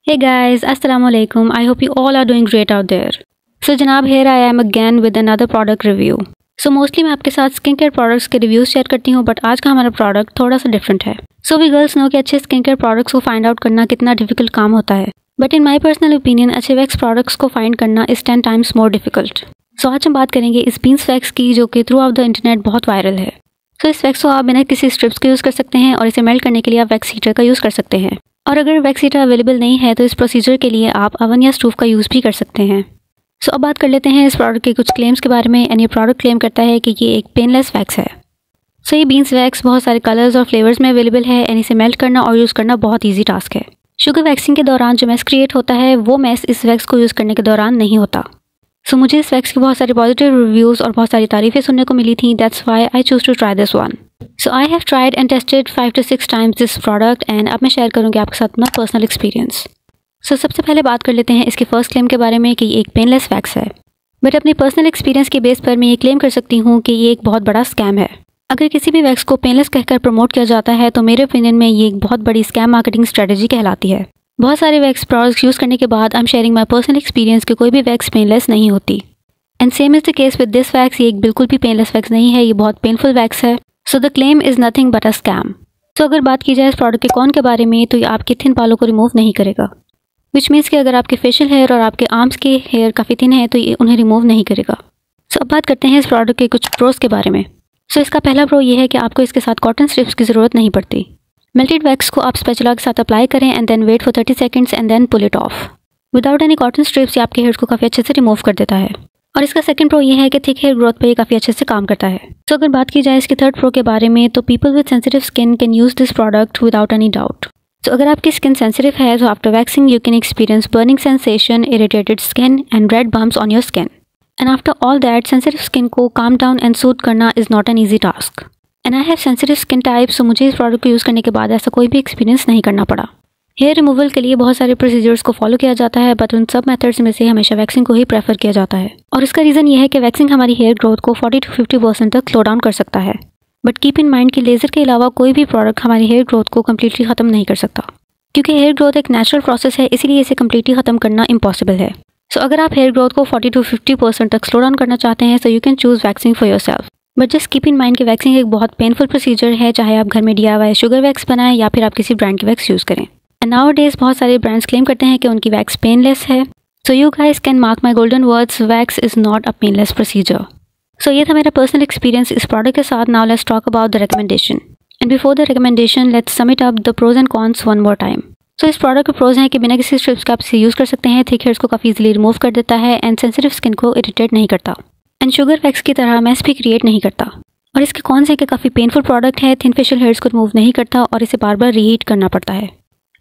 Hey guys, Assalamu alaikum. I hope you all are doing great out there. So जनाब, here I am again with another product review. So mostly मैं आपके साथ skin care products के reviews share करती हूँ, but आज का हमारा प्रोडक्ट थोड़ा सा डिफरेंट है. So we girls know कि अच्छे स्किन केयर प्रोडक्ट्स को फाइंड आउट करना कितना डिफिकल्ट काम होता है, but in my personal opinion अच्छे वैक्स प्रोडक्ट्स को फाइंड करना इज 10 times मोर डिफिकल्ट. सो आज हम बात करेंगे इस बीन्स वैक्स की, जो कि थ्रू आउट द इंटरनेट बहुत वायरल है. सो इस वैक्स को आप बिना किसी स्ट्रिप्स के यूज़ कर सकते हैं और इसे मेल्ट करने के लिए आप वैक्स हीटर का यूज़ कर सकते हैं. और अगर वैक्स हीटर अवेलेबल नहीं है तो इस प्रोसीजर के लिए आप अवन या स्टोव का यूज़ भी कर सकते हैं. सो अब बात कर लेते हैं इस प्रोडक्ट के कुछ क्लेम्स के बारे में. एंड ये प्रोडक्ट क्लेम करता है कि ये एक पेनलेस वैक्स है. सो ये बीन्स वैक्स बहुत सारे कलर्स और फ्लेवर्स में अवेलेबल है एंड इसे मेल्ट करना और यूज़ करना बहुत ईजी टास्क है. शुगर वैक्सिंग के दौरान जो मैस क्रिएट होता है वो मैस इस वैक्स को यूज़ करने के दौरान नहीं होता. सो मुझे इस वैक्स की बहुत सारे पॉजिटिव रिव्यूज़ और बहुत सारी तारीफ़ें सुनने को मिली थी. That's why I choose to try this one. So I have tried and tested 5 to 6 times this product and अब मैं शेयर करूँगी आपके साथ अपना पर्सनल एक्सपीरियंस. सो सबसे पहले बात कर लेते हैं इसके फर्स्ट क्लेम के बारे में कि ये एक पेनलेस वैक्स है. बट अपनी पर्सनल एक्सपीरियंस के बेस पर मैं ये क्लेम कर सकती हूँ कि ये एक बहुत बड़ा स्कैम है. अगर किसी भी वैक्स को पेनलेस कहकर प्रमोट किया जाता है तो मेरे ओपिनियन में ये एक बहुत बड़ी स्कैम मार्केटिंग स्ट्रेटजी कहलाती है. बहुत सारे वैक्स प्रोडक्ट्स यूज़ करने के बाद I am sharing my personal experience कि कोई भी वैक्स पेनलेस नहीं होती. And same is the case with this wax. ये एक बिल्कुल भी पेनलेस वैक्स नहीं है, ये बहुत पेनफुल वैक्स है. So the claim is nothing but a scam. सो अगर बात की जाए इस प्रोडक्ट के कौन के बारे में तो ये आपके थिन बालों को रिमूव नहीं करेगा, विच मीन्स कि अगर आपके फेशियल हेयर और आपके आर्म्स के हेयर काफ़ी थिन है तो ये उन्हें रिमूव नहीं करेगा. सो अब बात करते हैं इस प्रोडक्ट के कुछ प्रोज के बारे में. सो इसका पहला प्रो ये है कि आपको इसके साथ कॉटन स्ट्रिप्स की ज़रूरत नहीं पड़ती. मेल्टेड वैक्स को आप स्पैचुला के साथ अप्लाई करें and then wait for 30 seconds and then pull it off. Without any cotton strips ये आपके हेयर्स को काफ़ी अच्छे से रिमूव कर देता है. और इसका सेकंड प्रो ये है कि थिक हेयर ग्रोथ पे ये काफ़ी अच्छे से काम करता है. सो अगर बात की जाए इसके थर्ड प्रो के बारे में तो people with sensitive skin can use this product without any doubt. So अगर आपकी स्किन सेंसिटिव है तो after waxing you can experience burning sensation, irritated skin and red bumps on your skin. And after all that sensitive skin को calm down and soothe करना is not an easy task. And I have sensitive skin type, so मुझे इस product को use करने के बाद ऐसा कोई भी एक्सपीरियंस नहीं करना पड़ा. हेयर रिमूवल के लिए बहुत सारे प्रोसीजर्स को फॉलो किया जाता है, बट उन सब मेथड्स में से हमेशा वैक्सिंग को ही प्रेफर किया जाता है. और इसका रीज़न ये है कि वैक्सिंग हमारी हेयर ग्रोथ को 40 to 50% तक स्लो डाउन कर सकता है. बट कीप इन माइंड कि लेज़र के अलावा कोई भी प्रोडक्ट हमारी हेयर ग्रोथ को कम्प्लीटली ख़त्म नहीं कर सकता, क्योंकि हेयर ग्रोथ एक नेचुरल प्रोसेस है, इसीलिए इसे कम्प्लीटली ख़त्म करना इम्पॉसिबल है. सो अगर आप हेयर ग्रोथ को 40 to 50% तक स्लो डाउन करना चाहते हैं so you can choose waxing for your self. But just keep in mind कि वैक्सिंग एक बहुत पेनफुल प्रोसीजर है, चाहे आप घर में DIY शुगर वैक्स बनाएं या फिर आप किसी ब्रांड की वैक्स यूज़ करें. एंड नाउ डेज बहुत सारे ब्रांड्स क्लेम करते हैं कि उनकी वैक्स पेनलेस है. So you guys can mark my golden words, wax is not a painless procedure. So ये था मेरा पर्सनल एक्सपीरियंस इस प्रोडक्ट के साथ. Now let's talk about the recommendation. And before the recommendation let's sum it up the pros and cons one more time. So इस product के pros हैं कि बिना किसी स्ट्रिप्स के आप इसे यूज़ कर सकते हैं, थिक हेयर्स को काफ़ी इजीली रिमूव कर देता है एंड सेंसिटिव स्किन को इरिटेट नहीं करता, एंड शुगर वैक्स की तरह मैस भी क्रिएट नहीं करता. और इसके कॉन्स है कि काफ़ी पेनफुल प्रोडक्ट है, थिन फेशियल हेयर्स को रिमूव नहीं करता और इसे बार बार रीहीट करना पड़ता है.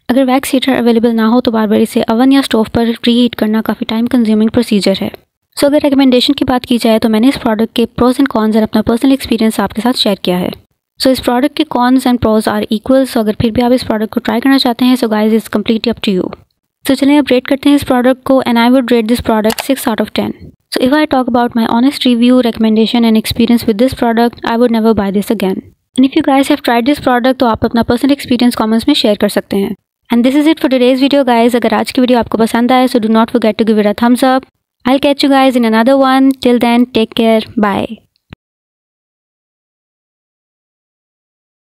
अगर वैक्स हीटर अवेलेबल ना हो तो बार बार इसे अवन या स्टोव पर रीहीट करना काफ़ी टाइम कंज्यूमिंग प्रोसीजर है. सो अगर रिकमेंडेशन की बात की जाए तो मैंने इस प्रोडक्ट के प्रोज एंड कॉन्स और अपना पर्सनल एक्सपीरियंस आपके साथ शेयर किया है. सो इस प्रोडक्ट के cons and pros are equal. So अगर फिर भी आप इस प्रोडक्ट को ट्राई करना चाहते हैं so guys is completely up to you. So चलिए अब रेट करते हैं इस प्रोडक्ट को and I would rate this product 6 out of 10. So if I talk about my honest review, recommendation and experience with this product, I would never buy this again. And if you guys have tried this product तो आप अपना personal experience comments में share कर सकते हैं. And this is it for today's video guys. अगर आज की वीडियो आपको पसंद आए so do not forget to give it a thumbs up. I'll catch you guys in another one. Till then, take care. Bye.